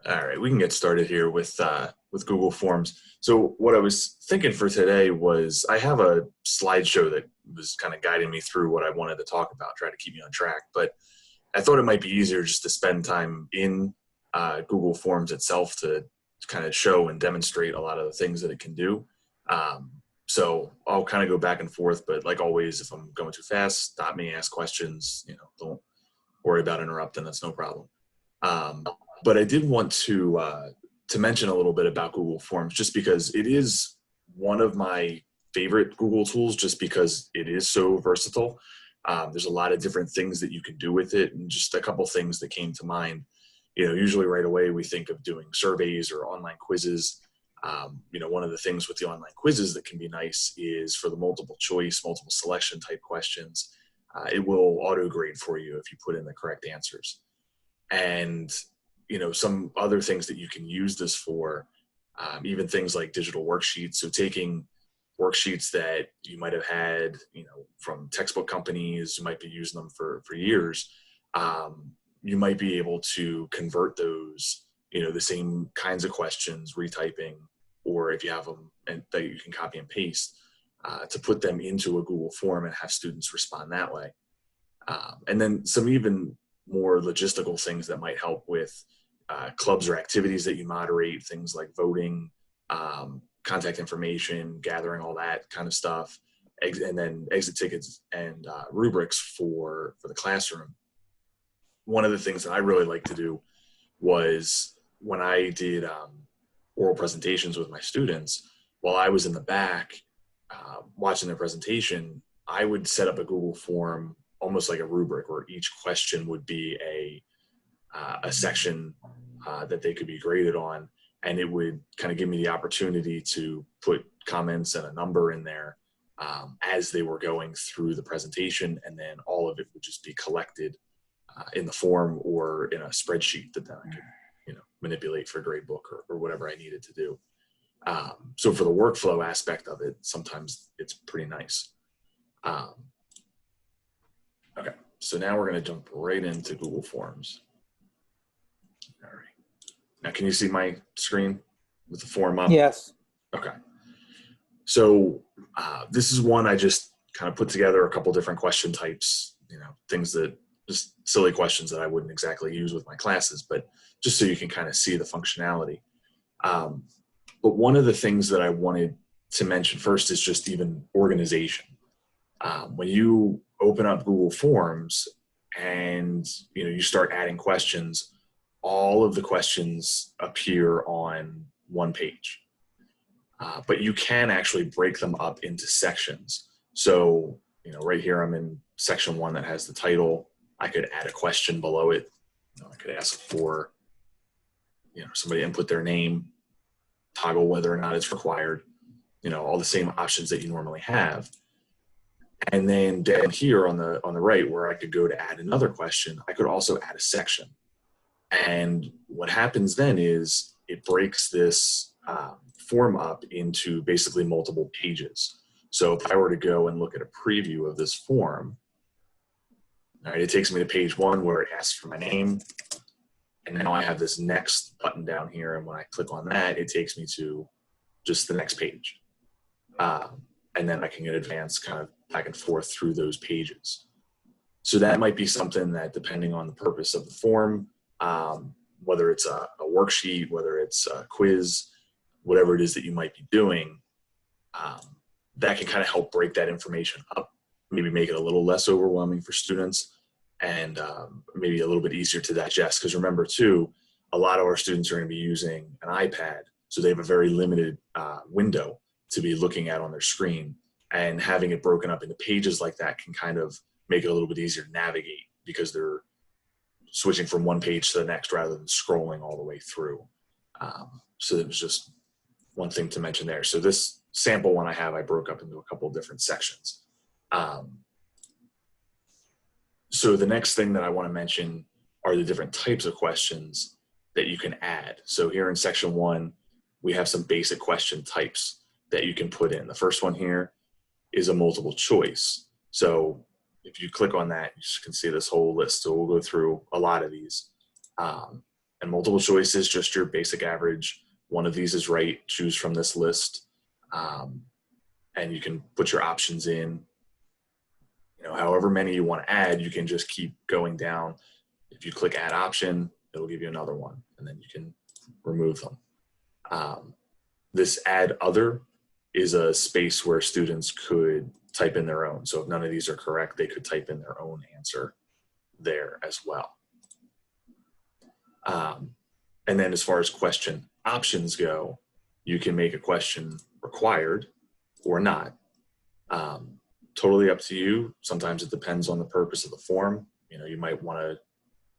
All right, we can get started here with Google Forms. So what I was thinking for today was I have a slideshow that was kind of guiding me through what I wanted to talk about, try to keep me on track. But I thought it might be easier just to spend time in Google Forms itself to kind of show and demonstrate a lot of the things that it can do. Um, so I'll kind of go back and forth, but like always, if I'm going too fast, stop me, ask questions. Don't worry about interrupting. That's no problem. Um, but I did want to mention a little bit about Google Forms, just because it is one of my favorite Google tools, just because it is so versatile. There's a lot of different things that you can do with it, and just a couple things that came to mind. Usually right away we think of doing surveys or online quizzes. One of the things with the online quizzes that can be nice is for the multiple choice, multiple selection type questions. It will auto grade for you if you put in the correct answers. And some other things that you can use this for, even things like digital worksheets. So taking worksheets that you might have had from textbook companies, you might be using them for years. You might be able to convert those, the same kinds of questions, retyping, or if you have them and that you can copy and paste, to put them into a Google form and have students respond that way. And then some even more logistical things that might help with clubs or activities that you moderate, things like voting, contact information, gathering all that kind of stuff, and then exit tickets and rubrics for the classroom. One of the things that I really like to do was when I did oral presentations with my students, while I was in the back watching their presentation, I would set up a Google form almost like a rubric, where each question would be a section that they could be graded on, and it would kind of give me the opportunity to put comments and a number in there as they were going through the presentation, and then all of it would just be collected in the form or in a spreadsheet that then I could manipulate for a grade book or whatever I needed to do. So for the workflow aspect of it, sometimes it's pretty nice. Okay, so now we're going to jump right into Google Forms. All right. Now, can you see my screen with the form up? Yes. Okay. So this is one I just kind of put together, a couple different question types, things that just silly questions that I wouldn't exactly use with my classes, but just so you can kind of see the functionality. But one of the things that I wanted to mention first is just even organization. When you open up Google Forms and you start adding questions, all of the questions appear on one page. But you can actually break them up into sections. So, right here I'm in section 1 that has the title. I could add a question below it. I could ask for, somebody input their name, toggle whether or not it's required, all the same options that you normally have. And then down here on the right, where I could go to add another question, I could also add a section. And what happens then is it breaks this form up into basically multiple pages. So if I were to go and look at a preview of this form, all right, it takes me to page 1 where it asks for my name. And now I have this next button down here. And when I click on that, it takes me to just the next page. And then I can advance kind of back and forth through those pages. So that might be something that, depending on the purpose of the form, whether it's a worksheet, whether it's a quiz, whatever it is that you might be doing, that can kind of help break that information up, maybe make it a little less overwhelming for students, and maybe a little bit easier to digest. Because remember too, a lot of our students are going to be using an iPad, so they have a very limited window to be looking at on their screen, and having it broken up into pages like that can kind of make it a little bit easier to navigate, because they're switching from one page to the next rather than scrolling all the way through. So it was just one thing to mention there. So this sample one I broke up into a couple of different sections. So the next thing that I want to mention are the different types of questions that you can add. So here in section 1, we have some basic question types that you can put in. The first one here is a multiple choice. So if you click on that, you can see this whole list. So we'll go through a lot of these. And multiple choice is just your basic average. One of these is right, choose from this list. And you can put your options in. You know, however many you want to add, you can just keep going down. If you click add option, it'll give you another one, and then you can remove them. This add other is a space where students could type in their own. So if none of these are correct, they could type in their own answer there as well. And then as far as question options go, you can make a question required or not. Totally up to you. Sometimes it depends on the purpose of the form. You know, you might want to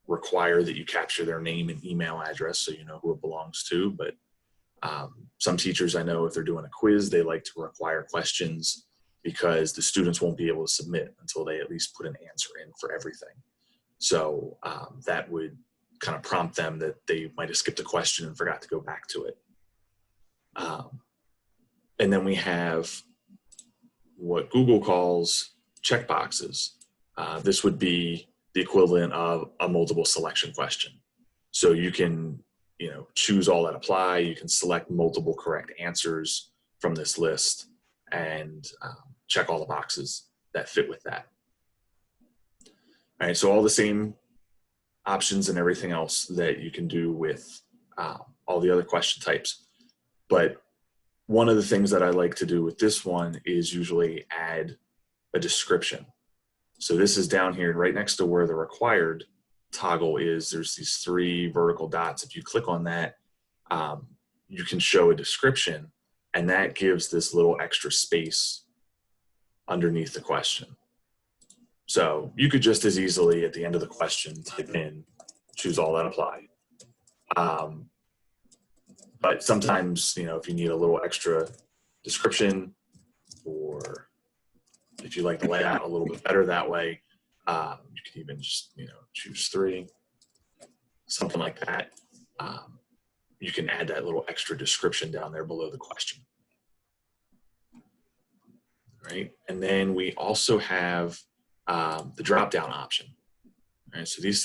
require that you capture their name and email address so you know who it belongs to. But some teachers I know, if they're doing a quiz, they like to require questions because the students won't be able to submit until they at least put an answer in for everything. So that would kind of prompt them that they might have skipped a question and forgot to go back to it. And then we have what Google calls checkboxes. This would be the equivalent of a multiple selection question. So you can, you know, choose all that apply. You can select multiple correct answers from this list and check all the boxes that fit with that. All right, so all the same options and everything else that you can do with all the other question types. But one of the things that I like to do with this one is usually add a description. So this is down here right next to where the required toggle is. There's these 3 vertical dots. If you click on that, you can show a description, and that gives this little extra space underneath the question. So you could just as easily at the end of the question type in, choose all that apply. But sometimes, you know, if you need a little extra description, or if you like the layout a little bit better that way, you can even just, you know, choose 3, something like that. You can add that little extra description down there below the question. Right, and then we also have the drop-down option. Right, so these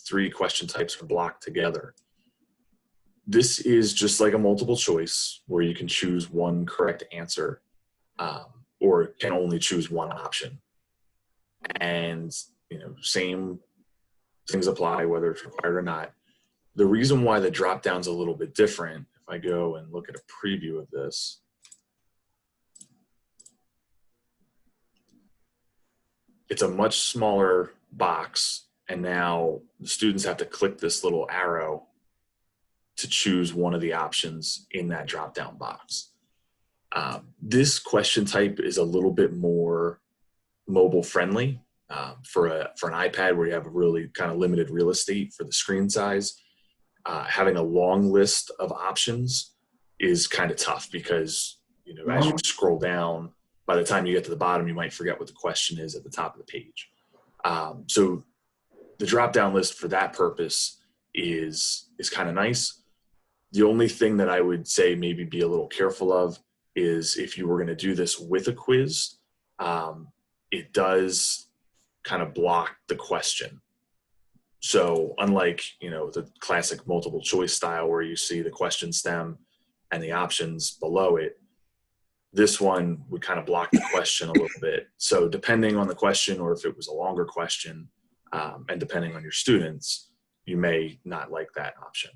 3 question types are blocked together. This is just like a multiple choice where you can choose one correct answer, or can only choose one option. And, you know, same things apply whether it's required or not. The reason why the drop-down's a little bit different, if I go and look at a preview of this, it's a much smaller box, and now the students have to click this little arrow to choose one of the options in that drop-down box. This question type is a little bit more mobile friendly for an iPad where you have a really kind of limited real estate for the screen size. Having a long list of options is kind of tough because, you know, as you scroll down, by the time you get to the bottom, you might forget what the question is at the top of the page. So the drop-down list for that purpose is kind of nice. The only thing that I would say maybe be a little careful of is if you were going to do this with a quiz, it does kind of block the question. So unlike, you know, the classic multiple choice style where you see the question stem and the options below it, this one would kind of block the question a little bit. So depending on the question, or if it was a longer question, and depending on your students, you may not like that option.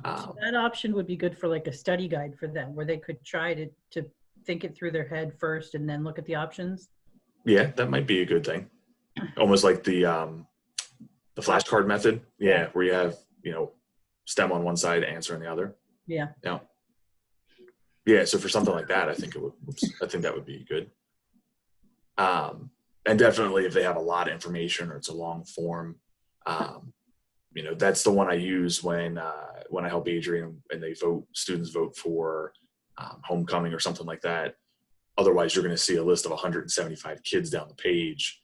So that option would be good for like a study guide for them, where they could try to think it through their head first and then look at the options. Yeah, that might be a good thing. Almost like the flashcard method. Yeah, where you have, you know, stem on one side, answer on the other. Yeah. Yeah. Yeah. So for something like that, I think that would be good. And definitely if they have a lot of information or it's a long form, you know, that's the one I use when I help Adrian and students vote for homecoming or something like that. Otherwise, you're going to see a list of 175 kids down the page.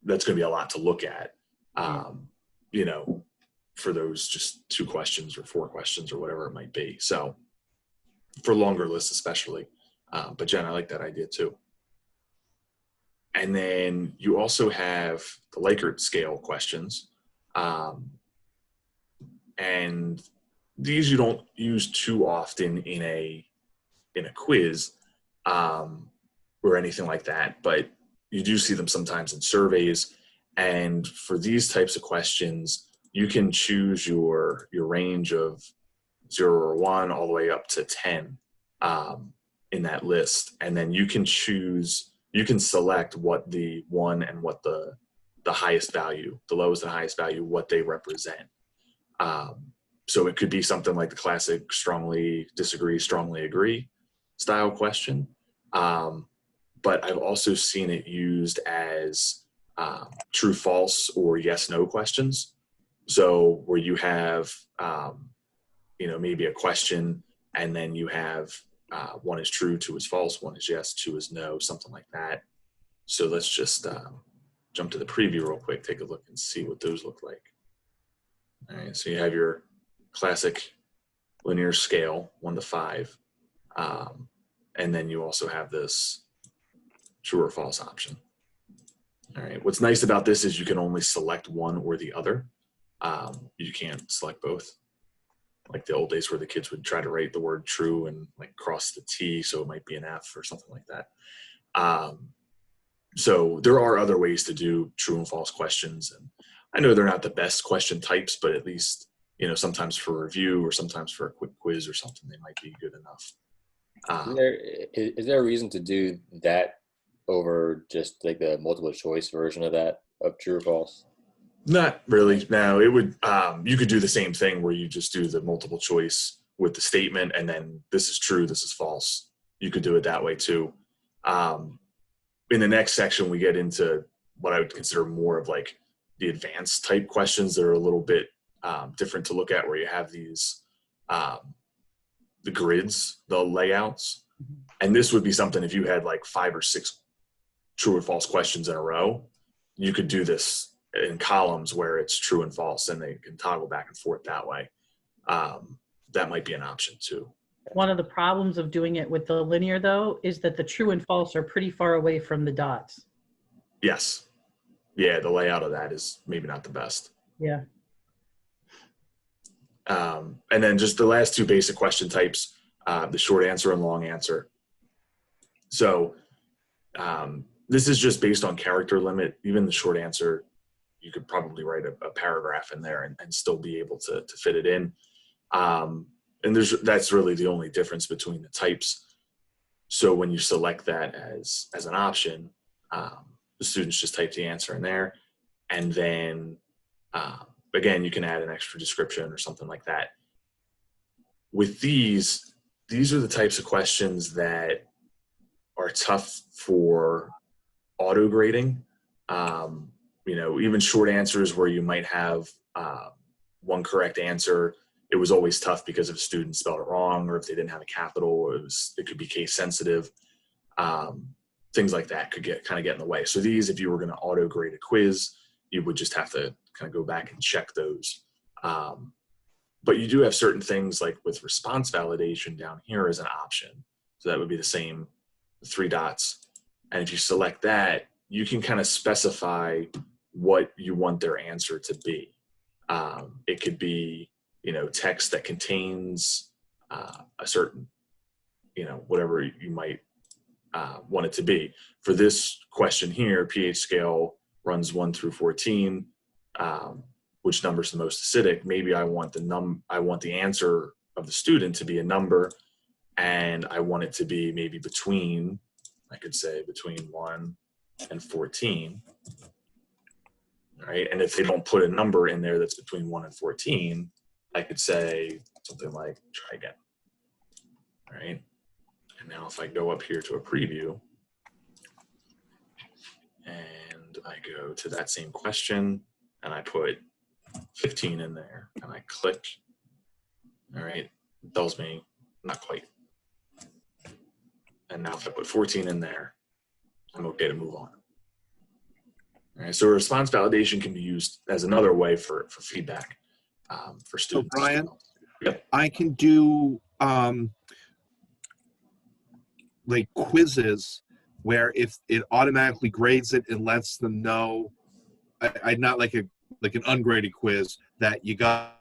That's going to be a lot to look at, you know, for those just 2 questions or 4 questions or whatever it might be. So for longer lists especially. But Jen, I like that idea too. And then you also have the Likert scale questions. And these you don't use too often in a quiz or anything like that, but you do see them sometimes in surveys. And for these types of questions, you can choose your range of 0 or 1 all the way up to 10 in that list, and then you can select what the 1 and what the highest value, the lowest and highest value, what they represent. So it could be something like the classic strongly disagree, strongly agree style question. But I've also seen it used as true, false, or yes, no questions. So where you have, maybe a question, and then you have 1 is true, 2 is false, 1 is yes, 2 is no, something like that. So let's just jump to the preview real quick, take a look and see what those look like. All right, so you have your classic linear scale, 1 to 5. And then you also have this true or false option. All right, what's nice about this is you can only select one or the other. You can't select both. Like the old days where the kids would try to write the word true and like cross the T, so it might be an F or something like that. So there are other ways to do true and false questions. And I know they're not the best question types, but at least, sometimes for review or sometimes for a quick quiz or something, they might be good enough. Is there a reason to do that over just like the multiple choice version of that, of true or false? Not really. No, it would, you could do the same thing where you just do the multiple choice with the statement and then this is true, this is false. You could do it that way too. In the next section, we get into what I would consider more of like the advanced type questions that are a little bit different to look at, where you have these, the grids, the layouts. And this would be something, if you had like 5 or 6 true or false questions in a row, you could do this in columns where it's true and false, and they can toggle back and forth that way. That might be an option too. One of the problems of doing it with the linear, though, is that the true and false are pretty far away from the dots. Yes. Yeah, the layout of that is maybe not the best. Yeah. And then just the last 2 basic question types, the short answer and long answer. So this is just based on character limit. Even the short answer, you could probably write a paragraph in there and still be able to fit it in. And that's really the only difference between the types. So when you select that as an option, the students just type the answer in there. And then, again, you can add an extra description or something like that. With these are the types of questions that are tough for auto grading. Even short answers where you might have one correct answer, it was always tough because if a student spelled it wrong or if they didn't have a capital, or it could be case sensitive. Things like that could get in the way. So these, if you were going to auto grade a quiz, you would just have to kind of go back and check those. But you do have certain things like with response validation down here as an option. So that would be the same 3 dots. And if you select that, you can kind of specify what you want their answer to be. It could be, text that contains a certain, whatever you might want it to be. For this question here, pH scale runs 1 through 14. Which number is the most acidic? Maybe I want the answer of the student to be a number, and I want it to be maybe between, I could say between 1 and 14. All right, and if they don't put a number in there that's between 1 and 14, I could say something like try again. All right, and now if I go up here to a preview and I go to that same question and I put 15 in there and I click, all right, it tells me not quite. And now if I put 14 in there, I'm okay to move on. All right, so response validation can be used as another way for feedback for students. So Brian, yep. I can do like quizzes where if it automatically grades it and lets them know, I not like an ungraded quiz that you got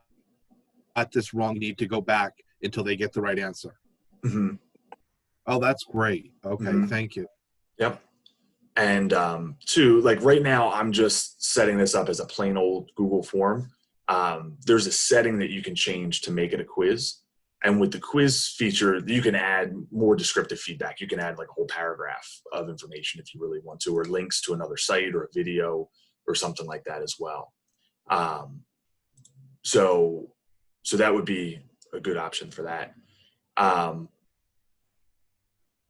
got this wrong, you need to go back until they get the right answer. Mhm. Oh, that's great. Okay, Mhm. thank you. Yep. And two, like right now, I'm just setting this up as a plain old Google form. There's a setting that you can change to make it a quiz. And with the quiz feature, you can add more descriptive feedback. You can add like a whole paragraph of information if you really want to, or links to another site or a video or something like that as well. So that would be a good option for that.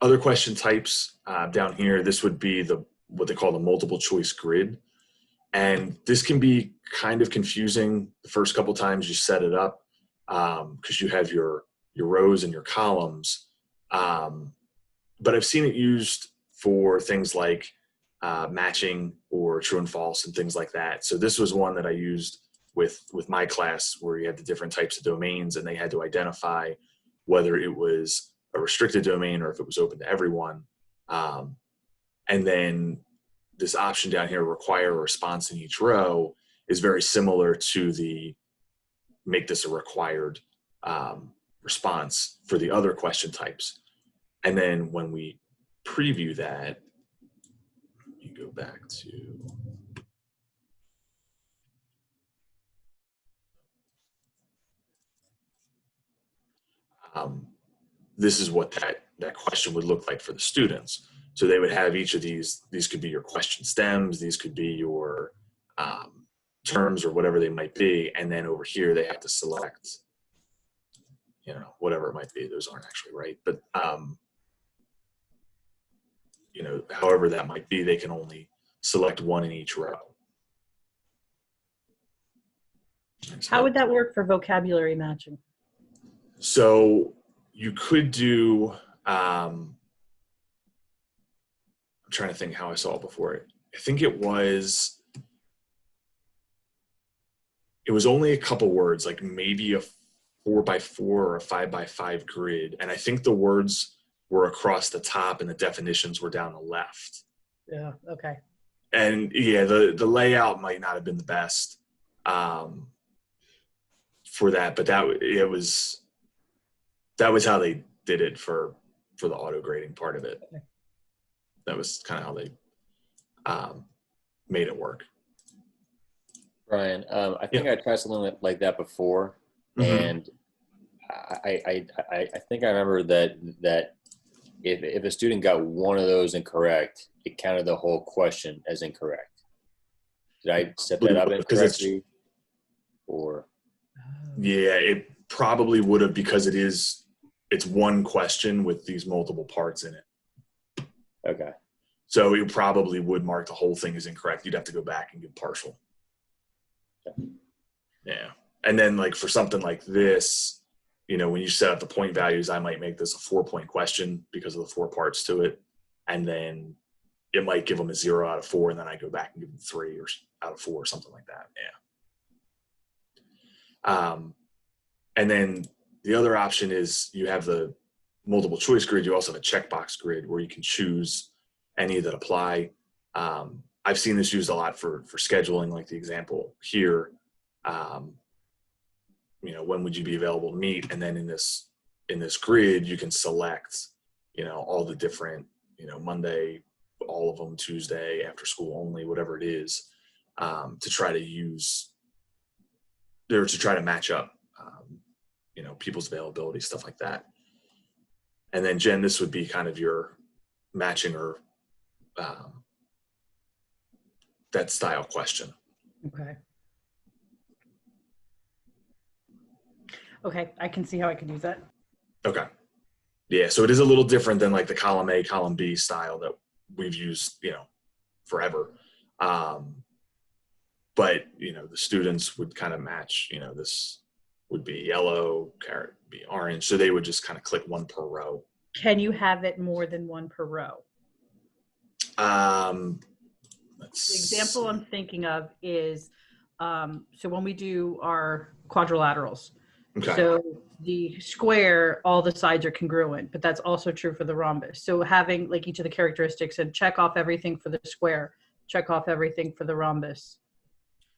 Other question types down here, this would be what they call the multiple choice grid. And this can be kind of confusing the first couple times you set it up because you have your rows and your columns. But I've seen it used for things like matching or true and false and things like that. So this was one that I used with my class where you had the different types of domains and they had to identify whether it was a restricted domain or if it was open to everyone. And then this option down here, require a response in each row, is very similar to the make this a required response for the other question types. And then when we preview that, you go back to this is what that question would look like for the students. So they would have each of these could be your question stems, these could be your terms or whatever they might be. And then over here, they have to select, whatever it might be. Those aren't actually right, but however that might be, they can only select one in each row. How would that work for vocabulary matching? So you could do, I'm trying to think how I saw it before. I think it was only a couple words, like maybe a 4x4 or a 5x5 grid. And I think the words were across the top and the definitions were down the left. Yeah, okay. And yeah, the layout might not have been the best for that, but that was how they did it for the auto grading part of it. Okay. That was kind of how they made it work. Brian, I think I tried something like that before, and I think I remember that if a student got one of those incorrect, it counted the whole question as incorrect. Did I set that up incorrectly? Or yeah, it probably would have, because it's one question with these multiple parts in it. Okay. So it probably would mark the whole thing as incorrect. You'd have to go back and give partial. Okay. Yeah. And then like for something like this, when you set up the point values, I might make this a 4-point question because of the 4 parts to it. And then it might give them a 0 out of 4. And then I go back and give them 3 or out of 4 or something like that. Yeah. And then the other option is you have the multiple choice grid. You also have a checkbox grid where you can choose any that apply. I've seen this used a lot for scheduling, like the example here. When would you be available to meet? And then in this grid, you can select, all the different, Monday, all of them, Tuesday, after school only, whatever it is, to try to use or to try to match up, people's availability, stuff like that. And then Jen, this would be kind of your matching or that style question. Okay, I can see how I could use that. Okay. Yeah, so it is a little different than like the column A, column B style that we've used, forever. But, the students would kind of match, this would be yellow, carrot would be orange. So they would just kind of click one per row. Can you have it more than one per row? The example I'm thinking of is, so when we do our quadrilaterals, okay. So the square, all the sides are congruent, but that's also true for the rhombus. So having like each of the characteristics and check off everything for the square, check off everything for the rhombus.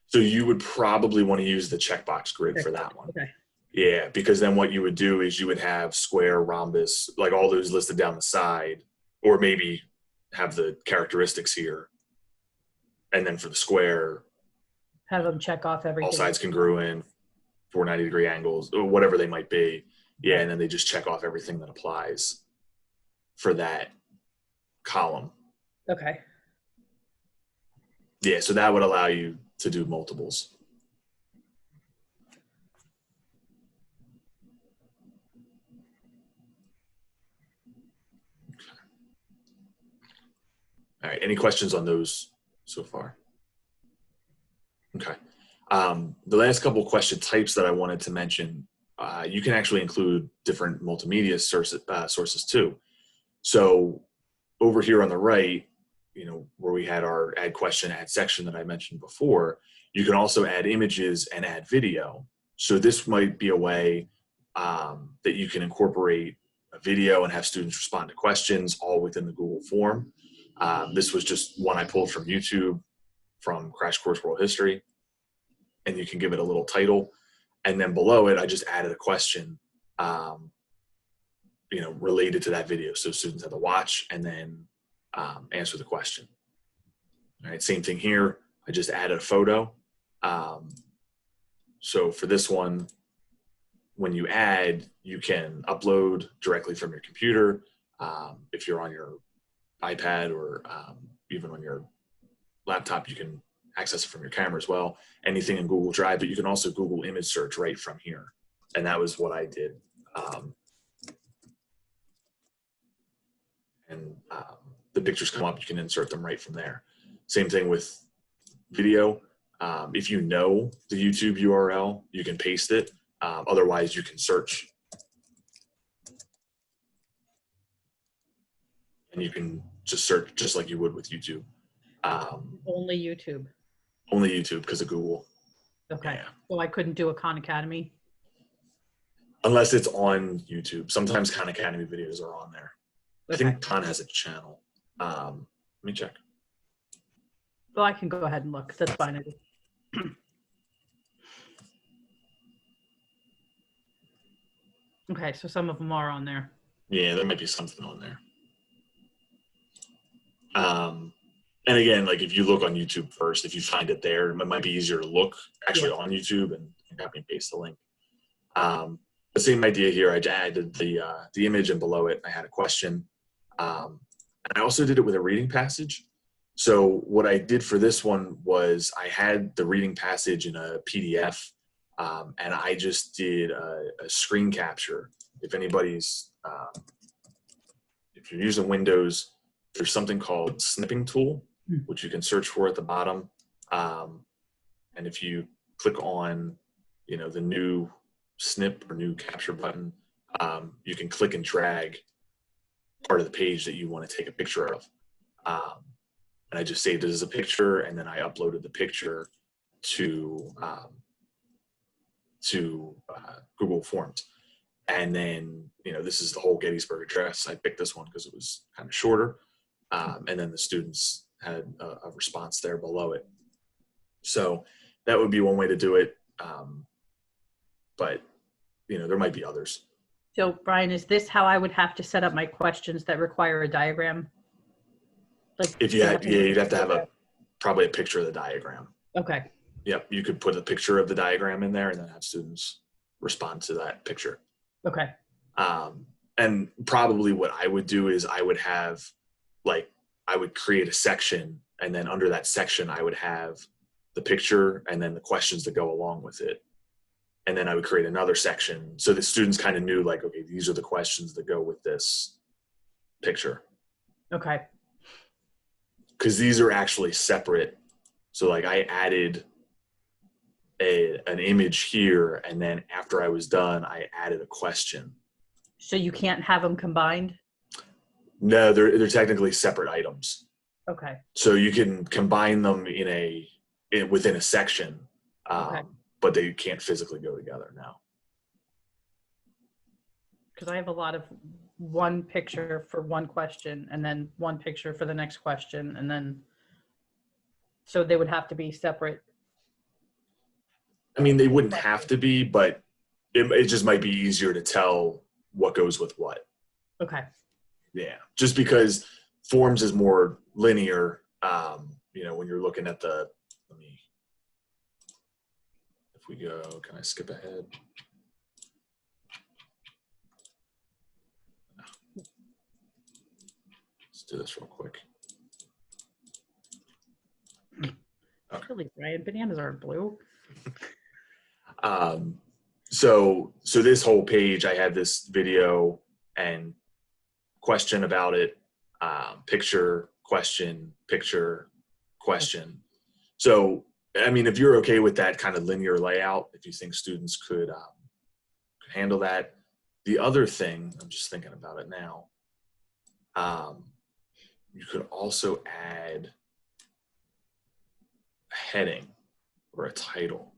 So you would probably want to use the checkbox grid for that one. Okay. Yeah, because then what you would do is you would have square, rhombus, like all those listed down the side, or maybe have the characteristics here. And then for the square, Have them check off everything. all sides congruent, 490-degree angles, or whatever they might be. Yeah, and then they just check off everything that applies for that column. Okay. Yeah, so that would allow you to do multiples. All right, any questions on those so far? Okay. The last couple of question types that I wanted to mention, you can actually include different multimedia sources too. So over here on the right, where we had our add question, add section that I mentioned before, you can also add images and add video. So this might be a way that you can incorporate a video and have students respond to questions all within the Google form. This was just one I pulled from YouTube from Crash Course World History. And you can give it a little title. And then below it, I just added a question, related to that video. So students have to watch and then answer the question. All right, same thing here. I just added a photo. So for this one, when you add, you can upload directly from your computer. If you're on your iPad or even on your laptop, you can access it from your camera as well. Anything in Google Drive, but you can also Google image search right from here. And that was what I did. The pictures come up, you can insert them right from there. Same thing with video. If you know the YouTube URL, you can paste it. Otherwise, you can search. And you can just search just like you would with YouTube. Only YouTube. Only YouTube because of Google. Okay. Yeah. So I couldn't do a Khan Academy? Unless it's on YouTube. Sometimes Khan Academy videos are on there. Okay. I think Khan has a channel. Let me check. Well, I can go ahead and look. That's fine. Okay, so some of them are on there. Yeah, there might be something on there. And again, like if you look on YouTube first, if you find it there, it might be easier to look actually on YouTube and copy and paste the link. The same idea here. I added the image, and below it, I had a question. And I also did it with a reading passage. So what I did for this one was I had the reading passage in a PDF, and I just did a screen capture. If anybody's, if you're using Windows, there's something called snipping tool, which you can search for at the bottom. And if you click on, the new snip or new capture button, you can click and drag part of the page that you want to take a picture of. And I just saved it as a picture, and then I uploaded the picture to Google Forms. And then, this is the whole Gettysburg Address. I picked this one because it was kind of shorter. And then the students had a response there below it. So that would be one way to do it. But, there might be others. So Brian, is this how I would have to set up my questions that require a diagram? Like if you had, you'd have to have probably a picture of the diagram. Okay. Yep. You could put a picture of the diagram in there and then have students respond to that picture. Okay. And probably what I would do is I would have, I would create a section, and then under that section, I would have the picture and then the questions that go along with it. And then I would create another section so the students kind of knew, okay, these are the questions that go with this picture. Okay. Because these are actually separate. So I added an image here, and then after I was done, I added a question. So you can't have them combined? No, they're technically separate items. Okay. So you can combine them within a section, Okay. But they can't physically go together now. Because I have a lot of one picture for one question, and then one picture for the next question, and then so they would have to be separate. I mean, they wouldn't have to be, but it just might be easier to tell what goes with what. Okay. Yeah, just because forms is more linear. You know, when you're looking at the, if we go, can I skip ahead? Let's do this real quick. Okay. Really, Brian, bananas aren't blue. So this whole page, I had this video and question about it, picture, question, picture, question. So, I mean, if you're okay with that kind of linear layout, if you think students could handle that. The other thing, I'm just thinking about it now, you could also add a heading or a title.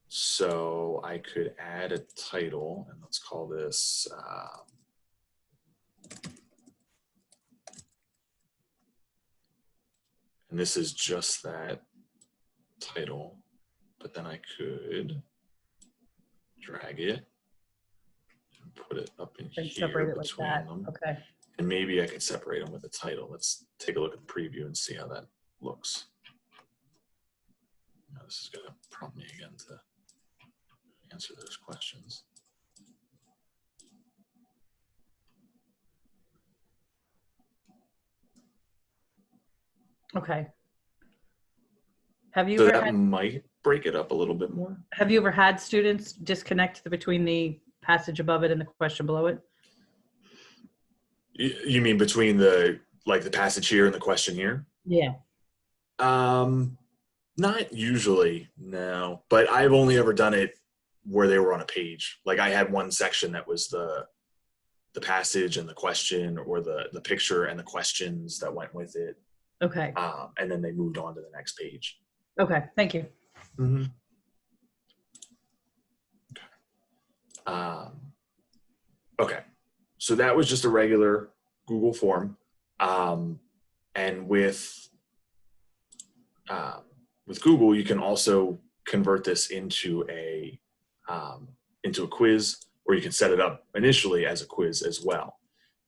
So I could add a title, and let's call this and this is just that title, but then I could drag it and put it up in And here separate it like between that. them. Okay. And maybe I could separate them with a title. Let's take a look at the preview and see how that looks. Now, this is going to prompt me again to answer those questions. Okay. Have you So ever that had, might break it up a little bit more. have you ever had students disconnect between the passage above it and the question below it? You mean between the passage here and the question here? Yeah. Not usually, no. But I've only ever done it where they were on a page. Like I had one section that was the passage and the question, or the picture and the questions that went with it. Okay. And then they moved on to the next page. Okay. Thank you. Mm-hmm. Okay. So that was just a regular Google form. And with Google, you can also convert this into a quiz, or you can set it up initially as a quiz as well.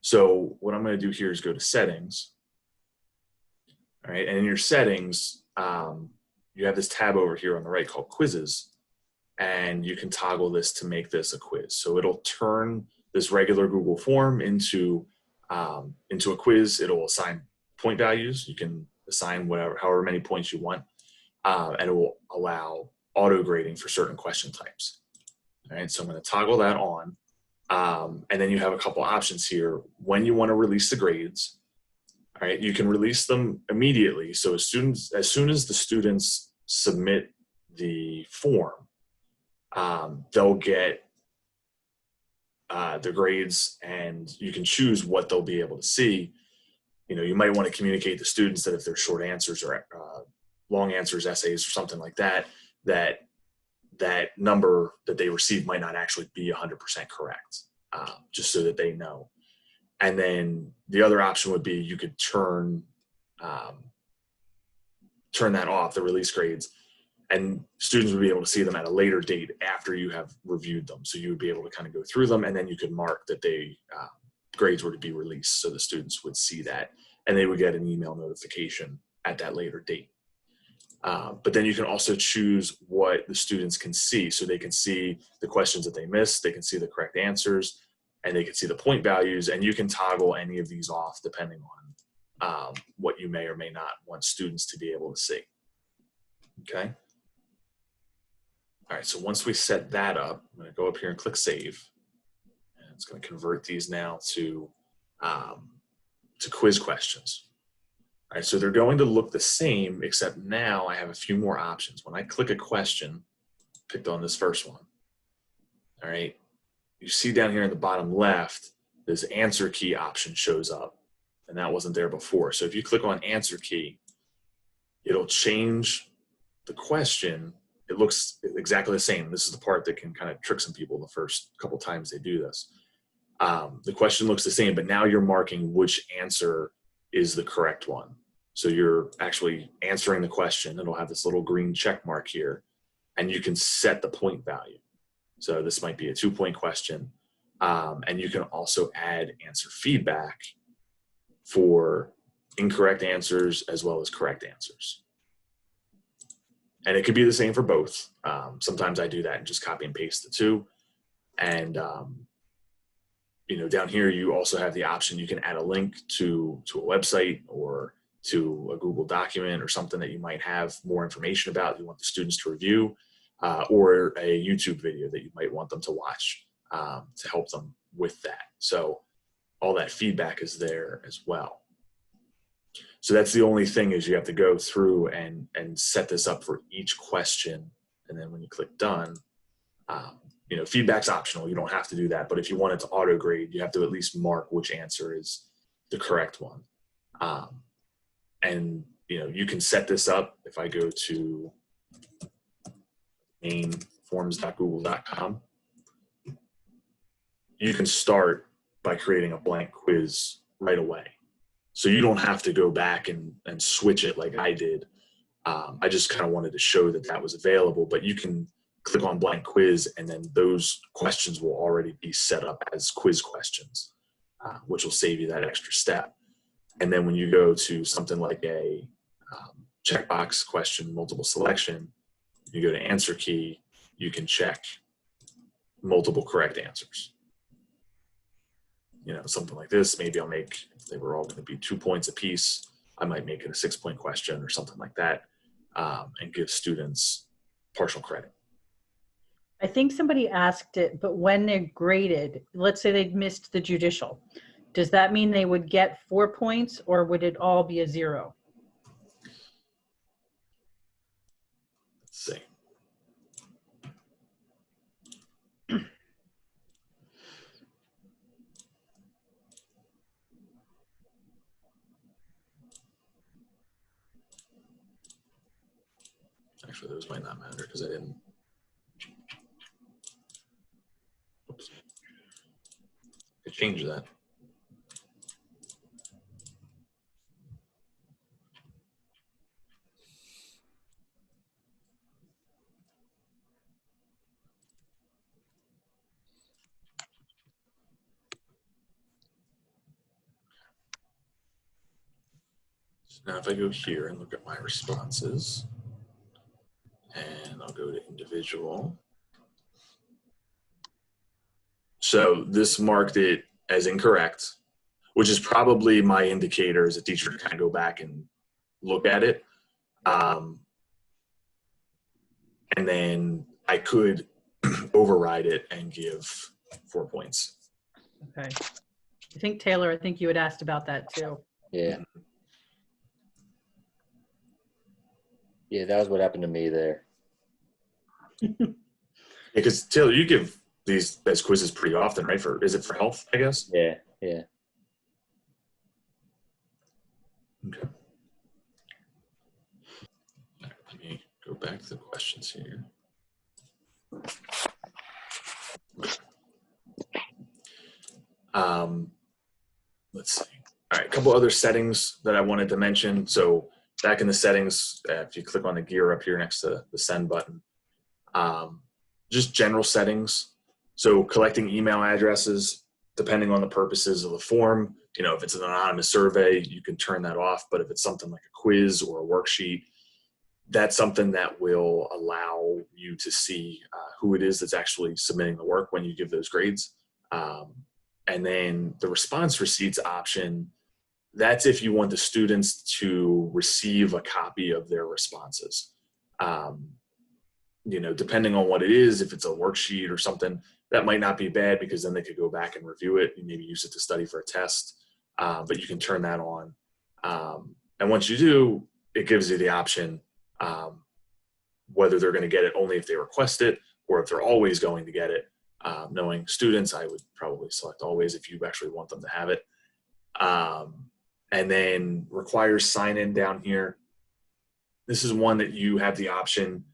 So what I'm going to do here is go to settings. All right. And in your settings, you have this tab over here on the right called quizzes, and you can toggle this to make this a quiz. So it'll turn this regular Google form into a quiz. It'll assign point values. You can assign however many points you want, and it will allow auto grading for certain question types. All right, so I'm going to toggle that on, and then you have a couple options here. When you want to release the grades, all right, you can release them immediately. So as soon as the students submit the form, they'll get their grades, and you can choose what they'll be able to see. You know, you might want to communicate to students that if they're short answers or long answers, essays, or something like that, that number that they receive might not actually be 100% correct, just so that they know. And then the other option would be you could turn that off, the release grades, and students would be able to see them at a later date after you have reviewed them. So you would be able to kind of go through them, and then you could mark that they grades were to be released, so the students would see that, and they would get an email notification at that later date. But then you can also choose what the students can see. So they can see the questions that they missed, they can see the correct answers, and they can see the point values, and you can toggle any of these off depending on what you may or may not want students to be able to see. Okay. All right, so once we set that up, I'm going to go up here and click Save. And it's going to convert these now to quiz questions. All right, so they're going to look the same, except now I have a few more options. When I click a question, picked on this first one, all right, you see down here in the bottom left, this answer key option shows up, and that wasn't there before. So if you click on answer key, it'll change the question. It looks exactly the same. This is the part that can kind of trick some people the first couple times they do this. The question looks the same, but now you're marking which answer is the correct one. So you're actually answering the question. It'll have this little green check mark here, and you can set the point value. So this might be a 2-point question. And you can also add answer feedback for incorrect answers as well as correct answers. And it could be the same for both. Sometimes I do that and just copy and paste the two. And, down here, you also have the option, you can add a link to a website or to a Google document or something that you might have more information about you want the students to review, or a YouTube video that you might want them to watch to help them with that. So all that feedback is there as well. So that's the only thing, is you have to go through and set this up for each question. And then when you click done, feedback's optional. You don't have to do that. But if you want it to auto grade, you have to at least mark which answer is the correct one. And you can set this up. If I go to mainforms.google.com, you can start by creating a blank quiz right away. So you don't have to go back and switch it like I did. I just kind of wanted to show that was available, but you can click on blank quiz, and then those questions will already be set up as quiz questions, which will save you that extra step. And then when you go to something like a checkbox question, multiple selection, you go to answer key, you can check multiple correct answers. Something like this, maybe I'll make, if they were all going to be 2 points apiece, I might make it a 6-point question or something like that, and give students partial credit. I think somebody asked it, but when they're graded, let's say they missed the judicial, does that mean they would get 4 points, or would it all be a 0? Let's see. Actually, those might not matter because I didn't. Oops. I changed that. So now if I go here and look at my responses, and I'll go to individual. So this marked it as incorrect, which is probably my indicator as a teacher to kind of go back and look at it. And then I could override it and give 4 points. Okay. I think, Taylor, I think you had asked about that too. Yeah. Yeah, that was what happened to me there. Because Taylor, you give these as quizzes pretty often, right? Is it for health, I guess? Yeah. Okay. Let me go back to the questions here. Let's see. All right, a couple other settings that I wanted to mention. So back in the settings, if you click on the gear up here next to the send button, just general settings. So collecting email addresses, depending on the purposes of the form, if it's an anonymous survey, you can turn that off. But if it's something like a quiz or a worksheet, that's something that will allow you to see who it is that's actually submitting the work when you give those grades. And then the response receipts option, that's if you want the students to receive a copy of their responses. Depending on what it is, if it's a worksheet or something, that might not be bad because then they could go back and review it and maybe use it to study for a test. But you can turn that on. And once you do, it gives you the option whether they're going to get it only if they request it or if they're always going to get it. Knowing students, I would probably select always if you actually want them to have it. And then requires sign in down here. This is one that you have the option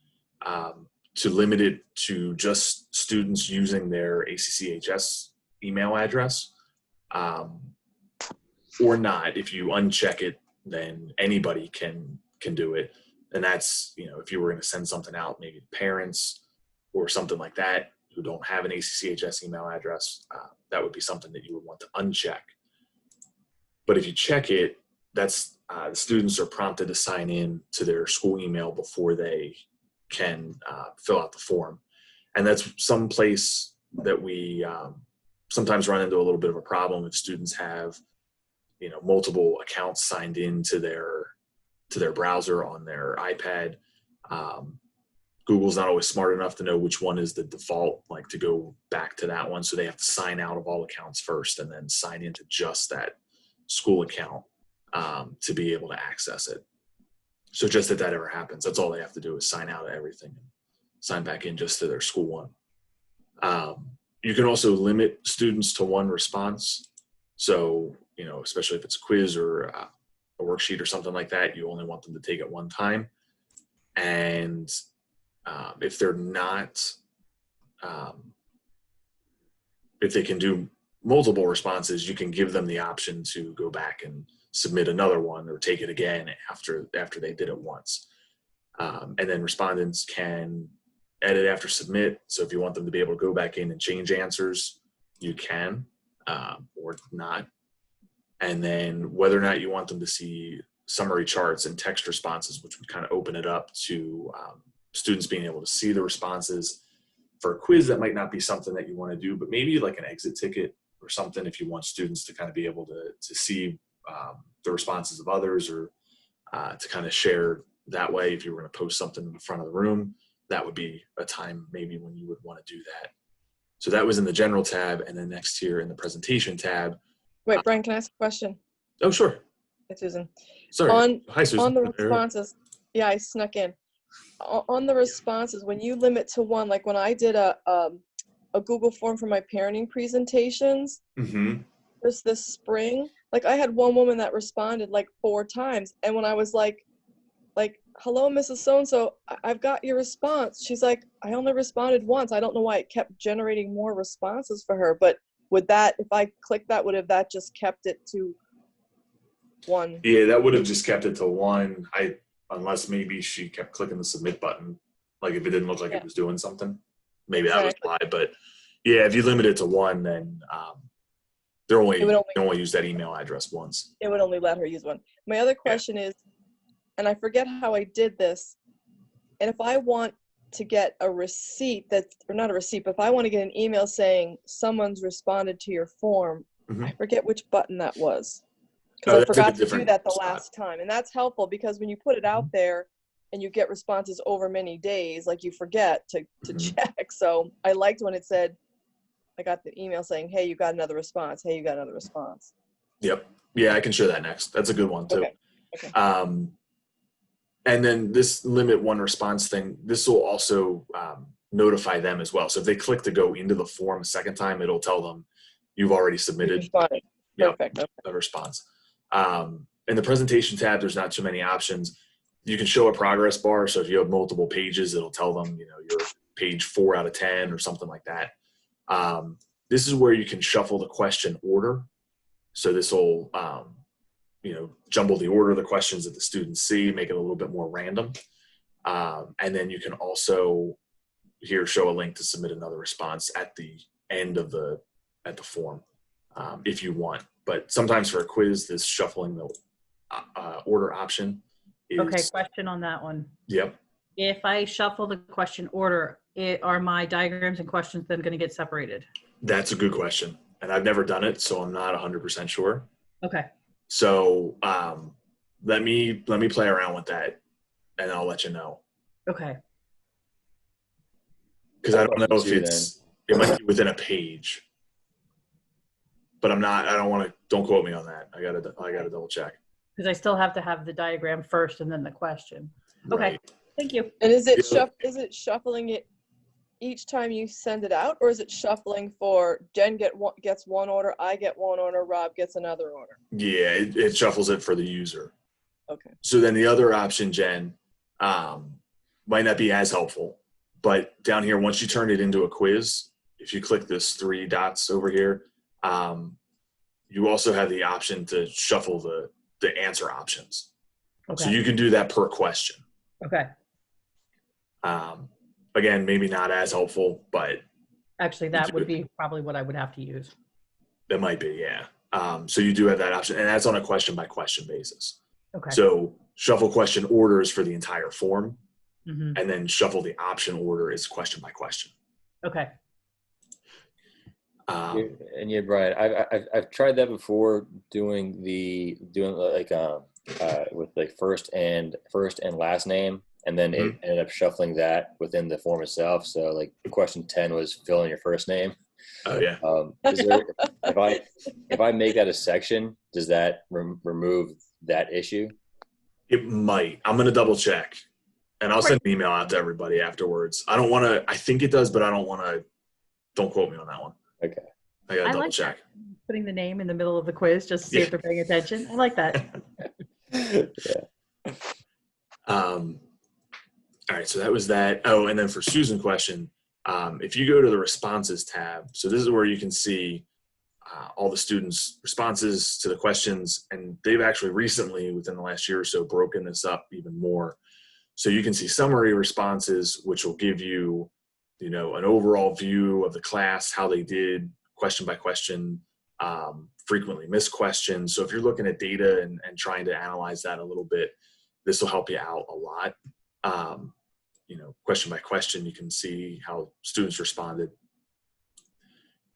to limit it to just students using their ACCHS email address, or not. If you uncheck it, then anybody can do it. And that's, if you were going to send something out, maybe to parents or something like that, who don't have an ACCHS email address, that would be something that you would want to uncheck. But if you check it, that's the students are prompted to sign in to their school email before they can fill out the form. And that's some place that we sometimes run into a little bit of a problem if students have, multiple accounts signed in to their browser on their iPad. Google's not always smart enough to know which one is the default, like to go back to that one. So they have to sign out of all accounts first and then sign into just that school account to be able to access it. So just if that ever happens, that's all they have to do is sign out of everything and sign back in just to their school one. You can also limit students to one response. So, especially if it's a quiz or a worksheet or something like that, you only want them to take it one time. And if they're not, if they can do multiple responses, you can give them the option to go back and submit another one or take it again after they did it once. And then respondents can edit after submit. So if you want them to be able to go back in and change answers, you can, or not. And then whether or not you want them to see summary charts and text responses, which would kind of open it up to students being able to see the responses. For a quiz, that might not be something that you want to do, but maybe like an exit ticket or something if you want students to kind of be able to see the responses of others, or to kind of share that way. If you were going to post something in the front of the room, that would be a time maybe when you would want to do that. So that was in the general tab, and then next here in the presentation tab. Wait, Brian, can I ask a question? Oh, sure. Hey, Susan. Sorry. Hi, Susan. On the responses, yeah, I snuck in. On the responses, when you limit to one, like when I did a Google form for my parenting presentations, this spring, like I had one woman that responded like 4 times, and when I was like, hello, Mrs. So-and-so, I've got your response. She's like, I only responded once. I don't know why it kept generating more responses for her, but would that, if I click that, would have that just kept it to one? Yeah, that would have just kept it to one. Unless maybe she kept clicking the submit button, like if it didn't look like it was doing something, maybe that was why. But yeah, if you limit it to one, then they only use that email address once. It would only let her use one. My other question is, and I forget how I did this, and if I want to get a receipt or not a receipt, but if I want to get an email saying someone's responded to your form, I forget which button that was. Because I forgot to do that the last time. And that's helpful because when you put it out there and you get responses over many days, like you forget to check. So I liked when it said, I got the email saying, hey, you got another response. Hey, you got another response. Yep. Yeah, I can share that next. That's a good one too. Okay. And then this limit one response thing, this will also notify them as well. So if they click to go into the form a second time, it'll tell them you've already submitted Perfect. a response. In the presentation tab, there's not too many options. You can show a progress bar. So if you have multiple pages, it'll tell them, you're page 4 out of 10 or something like that. This is where you can shuffle the question order. So this will, jumble the order of the questions that the students see, make it a little bit more random. And then you can also here show a link to submit another response at the end of the form if you want. But sometimes for a quiz, this shuffling the order option is... Okay, question on that one. Yep. If I shuffle the question order, are my diagrams and questions then going to get separated? That's a good question. And I've never done it, so I'm not 100% sure. Okay. So let me play around with that, and I'll let you know. Okay. Because I don't know if it might be within a page. But don't quote me on that. I gotta double check. Because I still have to have the diagram first and then the question. Okay, Right. Thank you. And is it shuffling it each time you send it out, or is it shuffling for Jen gets one order, I get one order, Rob gets another order? Yeah, it shuffles it for the user. Okay. So then the other option, Jen, might not be as helpful. But down here, once you turn it into a quiz, if you click this 3 dots over here, you also have the option to shuffle the answer options. Okay. So you can do that per question. Okay. Again, maybe not as helpful, but Actually, that would be probably what I would have to use. That might be, yeah. So you do have that option, and that's on a question by question basis. Okay. So shuffle question orders for the entire form, Mm-hmm. and then shuffle the option order is question by question. Okay. And yeah, Brian, I've tried that before, doing like with like first and last name, and then it ended up shuffling that within the form itself. So like question 10 was fill in your first name. Oh yeah. Is there, if I make that a section, does that remove that issue? It might. I'm gonna double check, and I'll send an email out to everybody afterwards. I don't want to. I think it does, but I don't want to. Don't quote me on that one. Okay. I gotta double like check. Putting the name in the middle of the quiz just to see if they're paying attention. I like that. Yeah. All right, so that was that. Oh, and then for Susan's question, if you go to the responses tab, so this is where you can see all the students' responses to the questions, and they've actually recently, within the last year or so, broken this up even more. So you can see summary responses, which will give you, an overall view of the class, how they did, question by question, frequently missed questions. So if you're looking at data and trying to analyze that a little bit, this will help you out a lot. Question by question, you can see how students responded.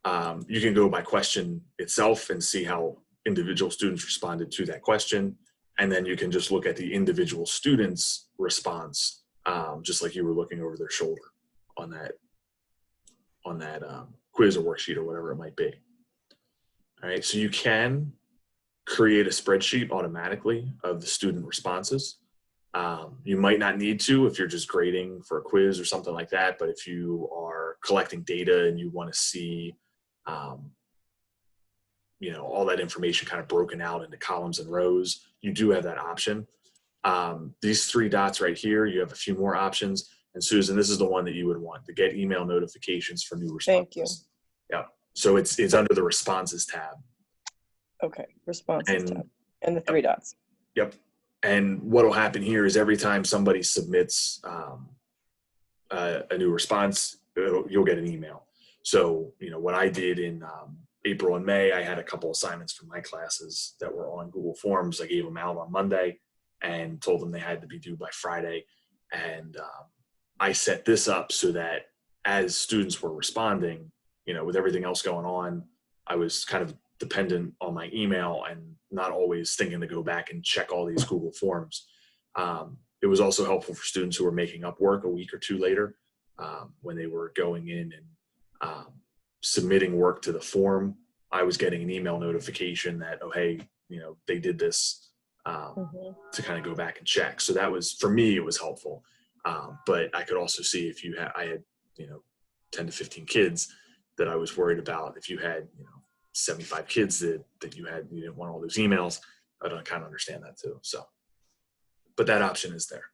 You can go by question itself and see how individual students responded to that question. And then you can just look at the individual student's response, just like you were looking over their shoulder on that quiz or worksheet or whatever it might be. All right, so you can create a spreadsheet automatically of the student responses. You might not need to if you're just grading for a quiz or something like that, but if you are collecting data and you want to see all that information kind of broken out into columns and rows, you do have that option. These three dots right here, you have a few more options. And Susan, this is the one that you would want to get email notifications for new responses. Thank you. Yeah. So it's under the responses tab. Okay, responses tab. And the three dots. Yep. And what will happen here is every time somebody submits a new response, you'll get an email. So, what I did in April and May, I had a couple assignments for my classes that were on Google Forms. I gave them out on Monday and told them they had to be due by Friday. And I set this up so that as students were responding, with everything else going on, I was kind of dependent on my email and not always thinking to go back and check all these Google Forms. It was also helpful for students who were making up work a week or two later when they were going in and submitting work to the form. I was getting an email notification that, oh, hey, they did this to kind of go back and check. So that was, for me, it was helpful. But I could also see if I had 10 to 15 kids that I was worried about. If you had 75 kids that you didn't want all those emails, I don't kind of understand that too. So, but that option is there.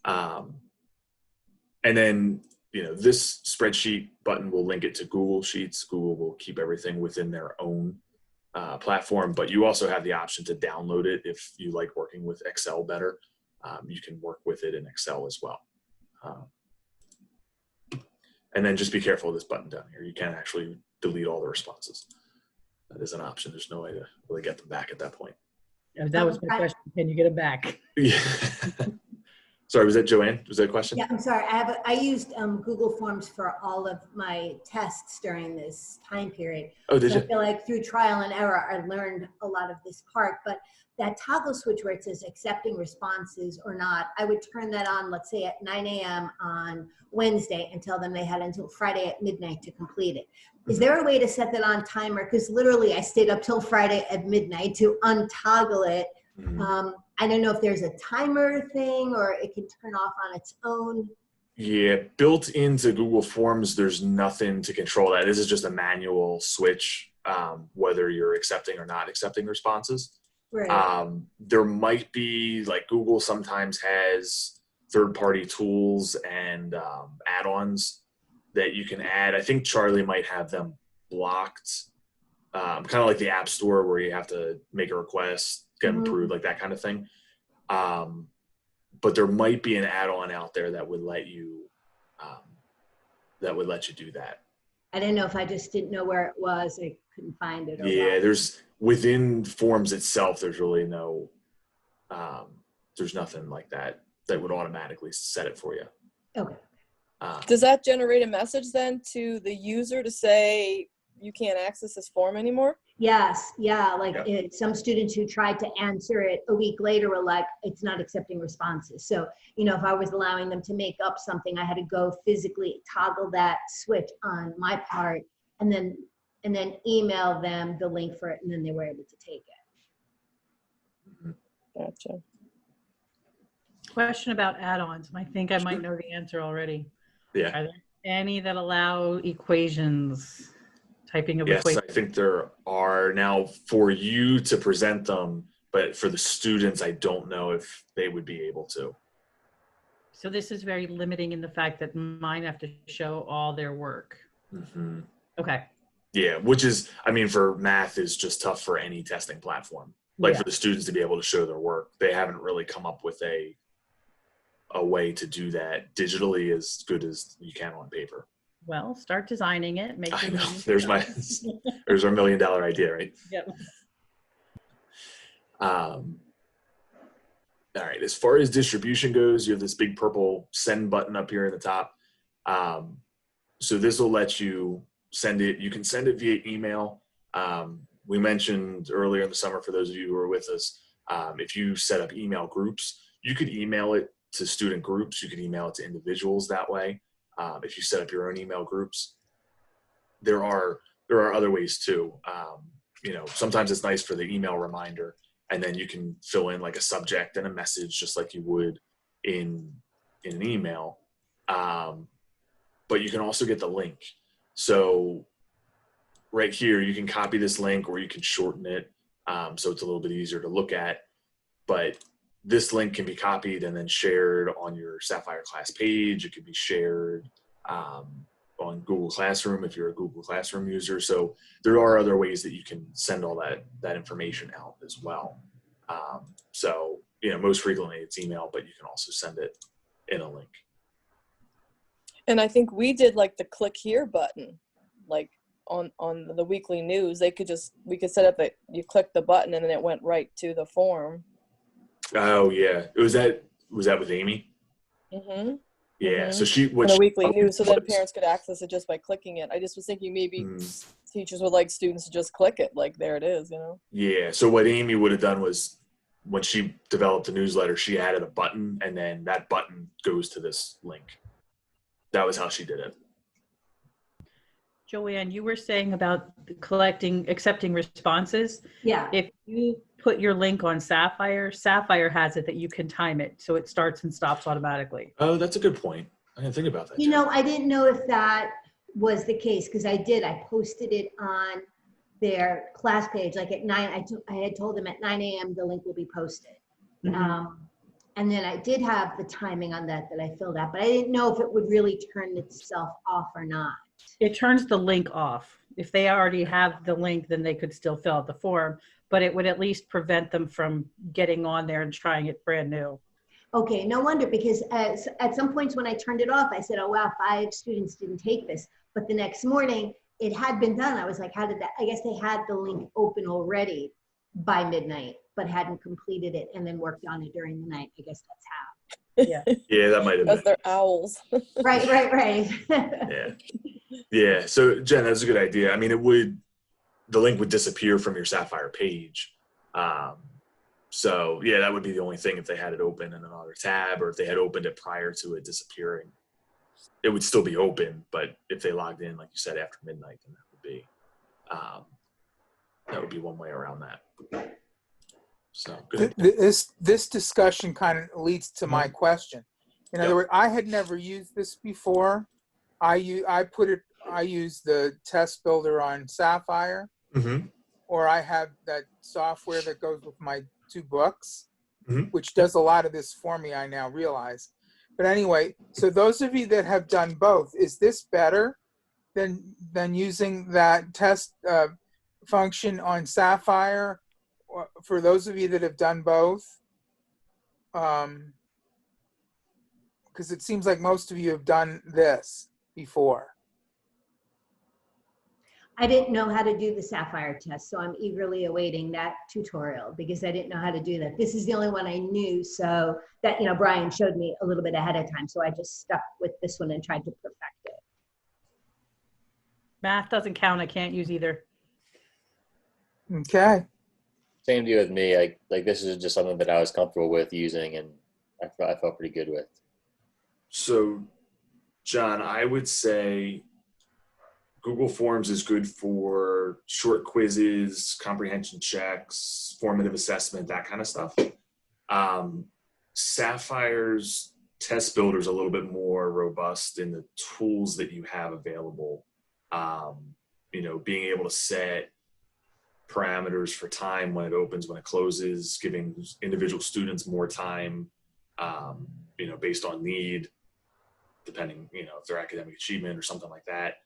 And then this spreadsheet button will link it to Google Sheets. Google will keep everything within their own platform, but you also have the option to download it if you like working with Excel better. You can work with it in Excel as well. And then just be careful of this button down here. You can't actually delete all the responses. That is an option. There's no way to really get them back at that point. Yeah, that was my question. Can you get them back? Yeah. Sorry, was that Joanne? Was that a question? Yeah, I'm sorry. I used Google Forms for all of my tests during this time period. Oh, did you? I feel like through trial and error, I learned a lot of this part. But that toggle switch where it says accepting responses or not, I would turn that on, let's say at 9 a.m. on Wednesday and tell them they had until Friday at midnight to complete it. Is there a way to set that on timer? Because literally I stayed up till Friday at midnight to untoggle it. I don't know if there's a timer thing or it can turn off on its own. Yeah, built into Google Forms, there's nothing to control that. This is just a manual switch, whether you're accepting or not accepting responses. Right. There might be, like Google sometimes has third-party tools and add-ons that you can add. I think Charlie might have them blocked, kind of like the App Store where you have to make a request, get them approved, like that kind of thing. But there might be an add-on out there that would let you do that. I didn't know if I just didn't know where it was. I couldn't find it. Or Yeah, what. there's within Forms itself, there's really no, there's nothing like that that would automatically set it for you. Okay. Does that generate a message then to the user to say you can't access this form anymore? Yes. Yeah. Like Yeah. some students who tried to answer it a week later were like, it's not accepting responses. So, if I was allowing them to make up something, I had to go physically toggle that switch on my part and then email them the link for it. And then they were able to take it. Gotcha. Question about add-ons. I think I might know the answer already. Yeah. Are there any that allow equations, typing of Yes, equations? I think there are now for you to present them, but for the students, I don't know if they would be able to. So this is very limiting in the fact that mine have to show all their work. Mm-hmm. Okay. Yeah, which is, I mean, for math is just tough for any testing platform. Like Yeah. for the students to be able to show their work, they haven't really come up with a way to do that digitally as good as you can on paper. Well, start designing it. Make I it know. easy. There's our $1 million idea, right? Yep. All right. As far as distribution goes, you have this big purple send button up here in the top. So this will let you send it. You can send it via email. We mentioned earlier in the summer, for those of you who are with us, if you set up email groups, you could email it to student groups. You could email it to individuals that way. If you set up your own email groups, there are other ways too. Sometimes it's nice for the email reminder, and then you can fill in like a subject and a message just like you would in an email. But you can also get the link. So right here, you can copy this link or you can shorten it so it's a little bit easier to look at. But this link can be copied and then shared on your Sapphire class page. It could be shared on Google Classroom if you're a Google Classroom user. So there are other ways that you can send all that information out as well. So most frequently it's email, but you can also send it in a link. And I think we did like the click here button, like on the weekly news. We could set up that you click the button and then it went right to the form. Oh yeah, was that with Amy? Mm-hmm. Yeah, Mm-hmm. so she on the weekly news, so then parents could access it just by clicking it. I just was thinking maybe teachers would like students to just click it, like there it is, Yeah, so what Amy would have done was when she developed the newsletter, she added a button, and then that button goes to this link. That was how she did it. Joanne, you were saying about accepting responses. Yeah. If you put your link on Sapphire has it that you can time it, so it starts and stops automatically. Oh, that's a good point. I didn't think about that. I didn't know if that was the case because I posted it on their class page. Like at 9, I had told them at 9 a.m. the link will be posted. Mm-hmm. And then I did have the timing on that I filled out, but I didn't know if it would really turn itself off or not. It turns the link off. If they already have the link, then they could still fill out the form, but it would at least prevent them from getting on there and trying it brand new. Okay, no wonder, because at some points when I turned it off, I said, oh, wow, 5 students didn't take this. But the next morning, it had been done. I was like, how did that? I guess they had the link open already by midnight, but hadn't completed it and then worked on it during the night. I guess that's how. Yeah. Yeah, that might have been. Because they're owls. Right. Yeah. So Jen, that's a good idea. I mean, the link would disappear from your Sapphire page. So yeah, that would be the only thing if they had it open in another tab, or if they had opened it prior to it disappearing. It would still be open, but if they logged in, like you said, after midnight, then that would be one way around that. So good. This discussion kind of leads to my question. In other words, I had never used this before. I use the test builder on Sapphire, or I have that software that goes with my 2 books, which does a lot of this for me, I now realize. But anyway, so those of you that have done both, is this better than using that test function on Sapphire? For those of you that have done both, because it seems like most of you have done this before. I didn't know how to do the Sapphire test, so I'm eagerly awaiting that tutorial because I didn't know how to do that. This is the only one I knew, so that, Brian showed me a little bit ahead of time, so I just stuck with this one and tried to perfect it. Math doesn't count. I can't use either. Okay. Same deal with me. Like this is just something that I was comfortable with using, and I felt pretty good with. So, John, I would say Google Forms is good for short quizzes, comprehension checks, formative assessment, that kind of stuff. Sapphire's test builder is a little bit more robust in the tools that you have available. Being able to set parameters for time when it opens, when it closes, giving individual students more time, based on need, depending, if their academic achievement or something like that.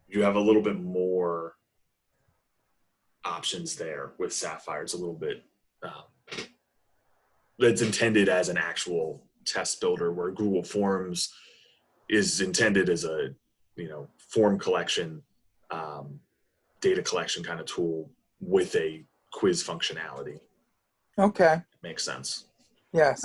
You have a little bit more options there with Sapphire. It's a little bit, that's intended as an actual test builder, where Google Forms is intended as a, form collection, data collection kind of tool with a quiz functionality. Okay. Makes sense. Yes.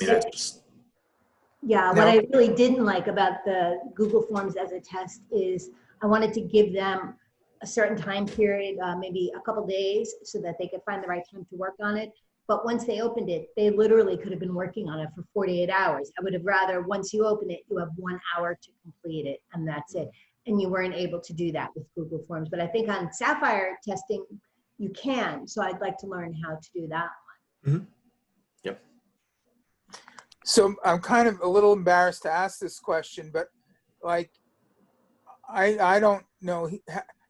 Yeah, what I really didn't like about the Google Forms as a test is I wanted to give them a certain time period, maybe a couple days, so that they could find the right time to work on it. But once they opened it, they literally could have been working on it for 48 hours. I would have rather, once you open it, you have 1 hour to complete it, and that's it. And you weren't able to do that with Google Forms. But I think on Sapphire testing, you can. So I'd like to learn how to do that one. Mm-hmm. Yep. So I'm kind of a little embarrassed to ask this question, but like, I don't know,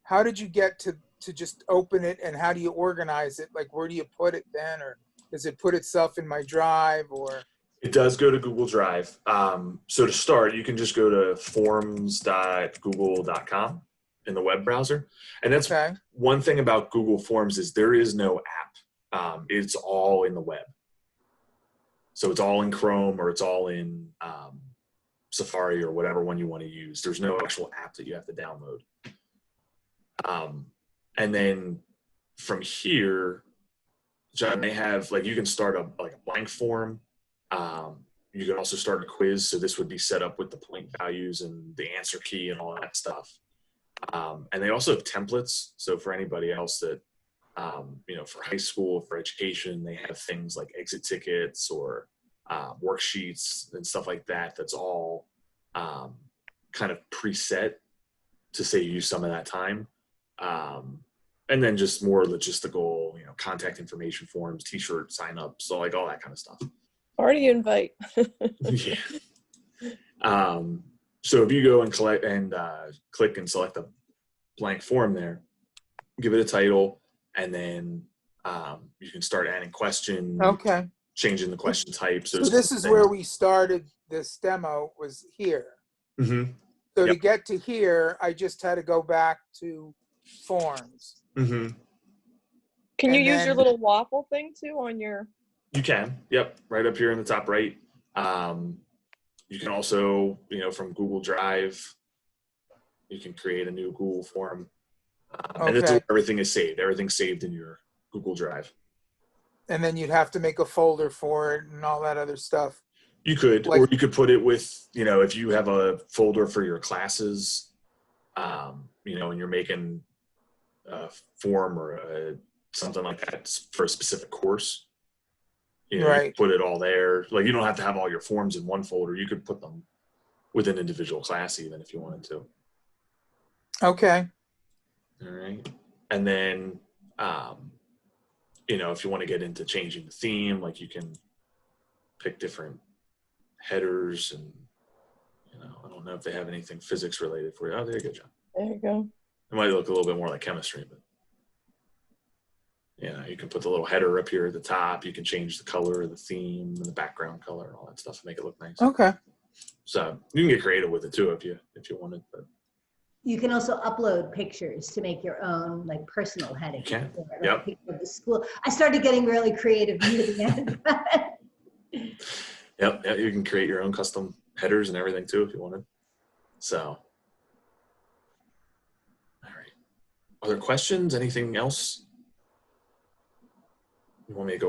how did you get to just open it, and how do you organize it? Like, where do you put it then? Or does it put itself in my drive, or? It does go to Google Drive. So to start, you can just go to forms.google.com in the web browser. And that's okay. One thing about Google Forms is there is no app. It's all in the web. So it's all in Chrome, or it's all in Safari, or whatever one you want to use. There's no actual app that you have to download. And then from here, John, they have, like, you can start a blank form. You can also start a quiz. So this would be set up with the point values and the answer key and all that stuff. And they also have templates. So for anybody else that, for high school, for education, they have things like exit tickets or worksheets and stuff like that. That's all kind of preset to save you some of that time. And then just more logistical, contact information forms, t-shirt sign-ups, so like all that kind of stuff. Party invite. Yeah. So if you go and click and select a blank form there, give it a title, and then you can start adding questions. Okay. Changing the question type. So this is where we started this demo, was here. Mm-hmm. So to get to here, I just had to go back to forms. Mm-hmm. Can you use your little waffle thing too on your? You can. Yep. Right up here in the top right. You can also, from Google Drive, you can create a new Google form. And that's where everything is saved. Everything's saved in your Google Drive. And then you'd have to make a folder for it and all that other stuff. You could, or you could put it with, if you have a folder for your classes, and you're making a form or something like that for a specific course, you put it all there. Like, you don't have to have all your forms in one folder. You could put them with an individual class even if you wanted to. Okay. All right. And then, if you want to get into changing the theme, like, you can pick different headers, and I don't know if they have anything physics related for you. Oh, there you go, John. There you go. It might look a little bit more like chemistry, but you can put the little header up here at the top. You can change the color, the theme, and the background color, and all that stuff to make it look nice. Okay. So you can get creative with it too if you wanted. But you can also upload pictures to make your own personal heading. You can. Yep. Picture of the school. I started getting really creative near the end. Yep. Yeah, you can create your own custom headers and everything too if you wanted. So, all right. other questions? Anything else? You want me to go